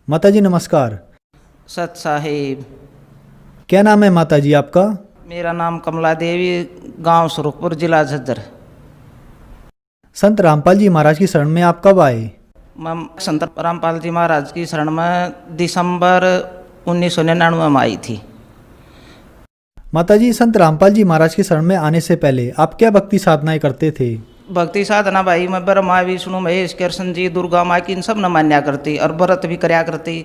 माता जी नमस्कार। सत साहिब। क्या नाम है माता जी आपका? मेरा नाम कमला देवी, गांव सुरखपुर, जिला झज्जर। संत रामपाल जी महाराज की शरण में आप कब आए? मैं संत रामपाल जी महाराज की शरण में दिसंबर 1999 में आई थी। माता जी संत रामपाल जी महाराज की शरण में आने से पहले आप क्या भक्ति साधनाएं करते थे? भक्ति साधना भाई मैं ब्रह्मा विष्णु महेश कृष्ण जी दुर्गा माँ की इन सब न मान्या करती और व्रत भी करया करती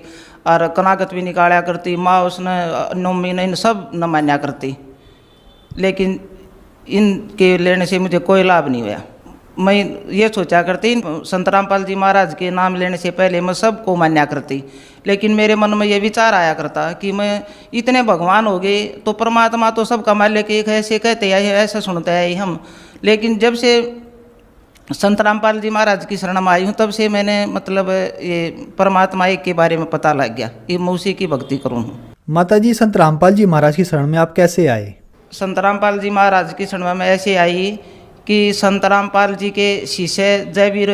और कनागत भी निकाला करती। माँ उसने नौमी ने इन सब न मान्या करती, लेकिन इनके लेने से मुझे कोई लाभ नहीं हुआ। मैं ये सोचा करती संत रामपाल जी महाराज के नाम लेने से पहले मैं सबको मान्या करती, लेकिन मेरे मन में ये विचार आया करता कि मैं इतने भगवान हो गए तो परमात्मा तो सबका मालिक एक है, ऐसे कहते हैं, ऐसा सुनते हैं हम। लेकिन जब से संत रामपाल जी महाराज की शरण में आई हूँ तब से मैंने मतलब ये परमात्मा एक के बारे में पता लग गया कि मैं उसी की भक्ति करूँ। माता जी संत रामपाल जी महाराज की शरण में आप कैसे आए? संत रामपाल जी महाराज की शरण में ऐसे आई कि संत रामपाल जी के शिष्य जयवीर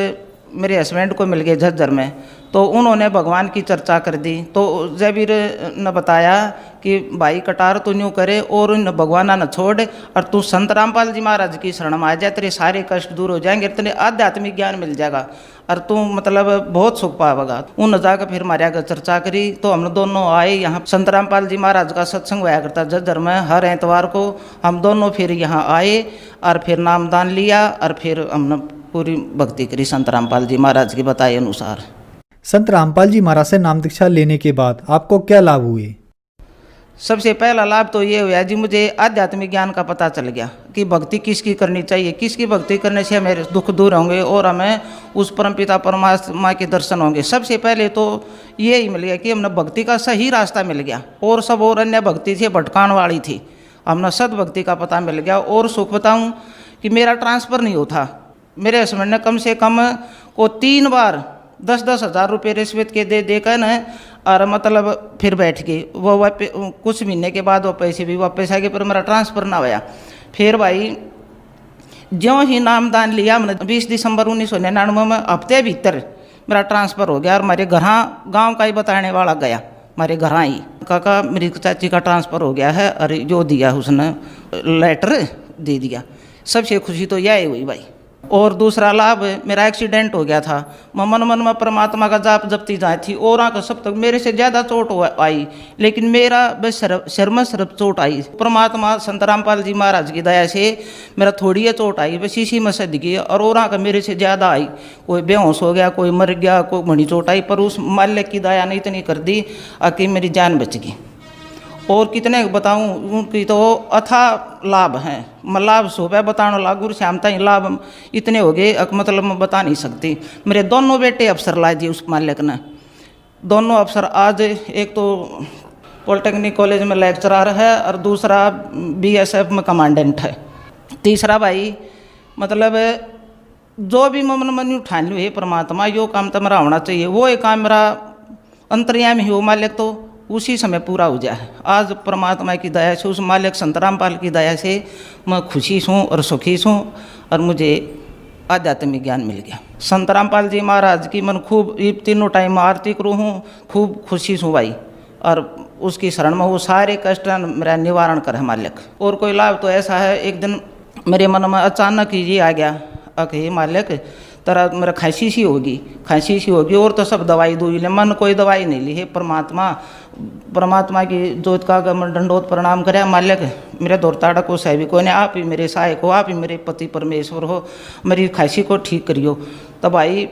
मेरे हस्बैंड को मिल गए झज्जर में, तो उन्होंने भगवान की चर्चा कर दी। तो जयवीर ने बताया कि भाई कटार तू न्यू करे और उन भगवान न छोड़ और तू संत रामपाल जी महाराज की शरण में आ जाए, तेरे सारे कष्ट दूर हो जाएंगे, तेरे आध्यात्मिक ज्ञान मिल जाएगा और तू मतलब बहुत सुख पाएगा। उन जाकर फिर हमारे आगे चर्चा करी तो हम दोनों आए यहाँ। संत रामपाल जी महाराज का सत्संग हुआ करता झज्जर में हर एतवार को। हम दोनों फिर यहाँ आए और फिर नामदान लिया और फिर हमने पूरी भक्ति करी संत रामपाल जी महाराज के बताए अनुसार। संत रामपाल जी महाराज से नाम दीक्षा लेने के बाद आपको क्या लाभ हुए? सबसे पहला लाभ तो ये हुआ जी, मुझे आध्यात्मिक ज्ञान का पता चल गया कि भक्ति किसकी करनी चाहिए, किसकी भक्ति करने से हमें दुख दूर होंगे और हमें उस परमपिता परमात्मा के दर्शन होंगे। सबसे पहले तो ये ही मिल गया कि हमने भक्ति का सही रास्ता मिल गया और सब और अन्य भक्ति से भटकाने वाली थी, हमने सद भक्ति का पता मिल गया। और सुख बताऊँ कि मेरा ट्रांसफ़र नहीं होता। मेरे हस्बैंड ने कम से कम को 3 बार 10-10 हज़ार रुपये रिश्वत के दे कर न और मतलब फिर बैठ गए। वो कुछ महीने के बाद वो पैसे भी वापस आ गए, पर मेरा ट्रांसफ़र ना होया। फिर भाई ज्यों ही नामदान लिया मैंने 20 दिसंबर 1999 में हफ्ते भीतर मेरा ट्रांसफ़र हो गया और हमारे घर गांव का ही बताने वाला गया हमारे घर ही, काका मेरी चाची का ट्रांसफ़र हो गया है और जो दिया उसने लेटर दे दिया। सबसे खुशी तो यही हुई भाई। और दूसरा लाभ मेरा एक्सीडेंट हो गया था। मैं मन में परमात्मा का जाप जपती जाती थी और आकर सब तक मेरे से ज़्यादा चोट आई, लेकिन मेरा बस सिर में सिर्फ चोट आई। परमात्मा संत रामपाल जी महाराज की दया से मेरा थोड़ी है चोट आई, बस इसी में सद गई और आकर मेरे से ज़्यादा आई। कोई बेहोश हो गया, कोई मर गया, कोई बड़ी चोट आई, पर उस मालिक की दया ने इतनी कर दी कि मेरी जान बच गई। और कितने बताऊं, उनकी तो अथा लाभ हैं। मैं लाभ सुबह बताने लागू शाम तक लाभ इतने हो गए मतलब मैं बता नहीं सकती। मेरे दोनों बेटे अफसर ला दिए उस मालिक ने, दोनों अफसर। आज एक तो पॉलिटेक्निक कॉलेज में लेक्चरर है और दूसरा BSF में कमांडेंट है। तीसरा भाई मतलब जो भी मैं मन उठान लूँ, हे परमात्मा यो काम तो मेरा होना चाहिए, वो एक काम मेरा अंतर्यामी हो मालिक तो उसी समय पूरा हो जाए। आज परमात्मा की दया से, उस मालिक संत रामपाल की दया से मैं खुशी हूँ और सुखी हूँ और मुझे आध्यात्मिक ज्ञान मिल गया। संत रामपाल जी महाराज की मन खूब तीनों टाइम आरती करूँ हूँ, खूब खुशी हूँ भाई। और उसकी शरण में वो सारे कष्ट मेरा निवारण करे मालिक। और कोई लाभ तो ऐसा है, एक दिन मेरे मन में अचानक ही ये आ गया कि मालिक तरह मेरा खांसी सी होगी और तो सब दवाई दूई ले, मन कोई दवाई नहीं ली। है परमात्मा की जोत का मैं दंडोत प्रणाम करे मालिक, मेरे दौड़ताड़ा को सह भी कोई नहीं, आप ही मेरे सहायक हो, आप ही मेरे पति परमेश्वर हो, मेरी खांसी को ठीक करियो। तब भाई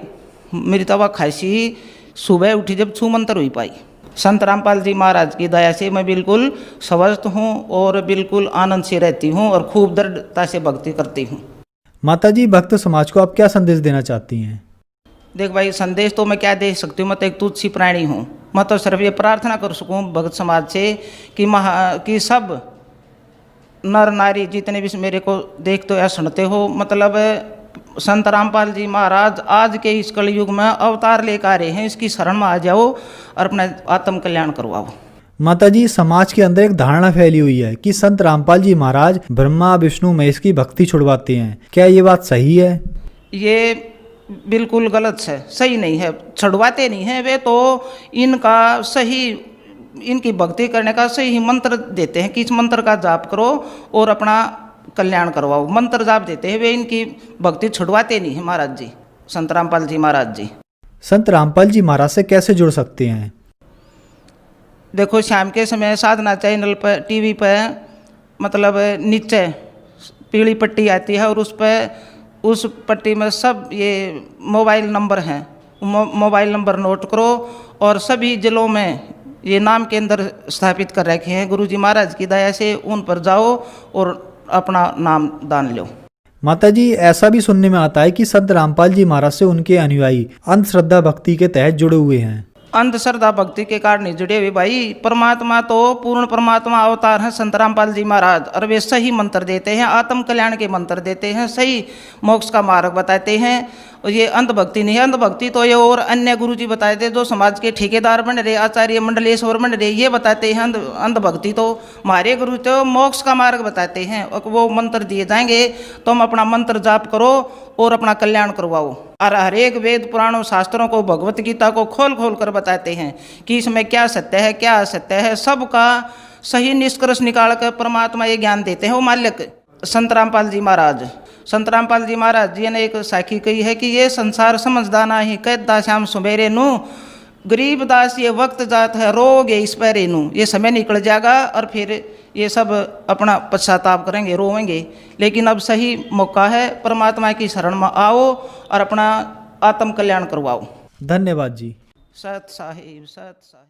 मेरी तवा खांसी सुबह उठी जब छूमंतर हुई पाई। संत रामपाल जी महाराज की दया से मैं बिल्कुल स्वस्थ हूँ और बिल्कुल आनंद से रहती हूँ और खूब दृढ़ता से भक्ति करती हूँ। माता जी भक्त समाज को आप क्या संदेश देना चाहती हैं? देख भाई, संदेश तो मैं क्या दे सकती हूँ, मैं तो एक तुच्छ सी प्राणी हूँ। मैं तो सिर्फ ये प्रार्थना कर सकूँ भक्त समाज से कि सब नर नारी जितने भी मेरे को देखते हो या सुनते हो, मतलब संत रामपाल जी महाराज आज के इस कलयुग में अवतार लेकर आ रहे हैं, इसकी शरण में आ जाओ और अपना आत्म कल्याण करवाओ। माता जी समाज के अंदर एक धारणा फैली हुई है कि संत रामपाल जी महाराज ब्रह्मा विष्णु महेश की भक्ति छुड़वाते हैं, क्या ये बात सही है? ये बिल्कुल गलत है, सही नहीं है, छुड़वाते नहीं हैं वे तो। इनका सही, इनकी भक्ति करने का सही मंत्र देते हैं कि इस मंत्र का जाप करो और अपना कल्याण करवाओ, मंत्र जाप देते हैं वे। इनकी भक्ति छुड़वाते नहीं हैं महाराज जी, संत रामपाल जी महाराज जी। संत रामपाल जी महाराज से कैसे जुड़ सकते हैं? देखो, शाम के समय साधना चैनल पर, टीवी पर, मतलब नीचे पीली पट्टी आती है और उस पट्टी में सब ये मोबाइल नंबर हैं। मोबाइल नंबर नोट करो और सभी जिलों में ये नाम केंद्र स्थापित कर रखे हैं गुरुजी महाराज की दया से। उन पर जाओ और अपना नाम दान लो। माता जी, ऐसा भी सुनने में आता है कि संत रामपाल जी महाराज से उनके अनुयायी अंधश्रद्धा भक्ति के तहत जुड़े हुए हैं। अंधश्रद्धा भक्ति के कारण नहीं जुड़े हुए भाई। परमात्मा तो पूर्ण परमात्मा अवतार हैं संत रामपाल जी महाराज, और वे सही मंत्र देते हैं, आत्म कल्याण के मंत्र देते हैं, सही मोक्ष का मार्ग बताते हैं। और ये अंधभक्ति नहीं है। अंधभक्ति तो ये और अन्य गुरु जी बताए थे जो समाज के ठेकेदार बन रहे, आचार्य मंडलेश्वर बन रहे, ये बताते हैं। अंधभक्ति तो हमारे गुरु तो मोक्ष का मार्ग बताते हैं। और वो मंत्र दिए जाएंगे, तुम अपना मंत्र जाप करो और अपना कल्याण करवाओ। और हर एक वेद पुराणों शास्त्रों को, भगवत गीता को खोल खोल कर बताते हैं कि इसमें क्या सत्य है, क्या असत्य है, सबका सही निष्कर्ष निकाल कर परमात्मा ये ज्ञान देते हैं। वो मालिक संत रामपाल जी महाराज, संत रामपाल जी महाराज जी ने एक साखी कही है कि ये संसार समझदा नाही, कैदा श्याम सुबेरे नू, गरीब दास ये वक्त जात है, रोगे इस पैरे नू। ये समय निकल जाएगा और फिर ये सब अपना पश्चाताप करेंगे, रोवेंगे। लेकिन अब सही मौका है, परमात्मा की शरण में आओ और अपना आत्म कल्याण करवाओ। धन्यवाद जी। सत साहिब, सत साहिब।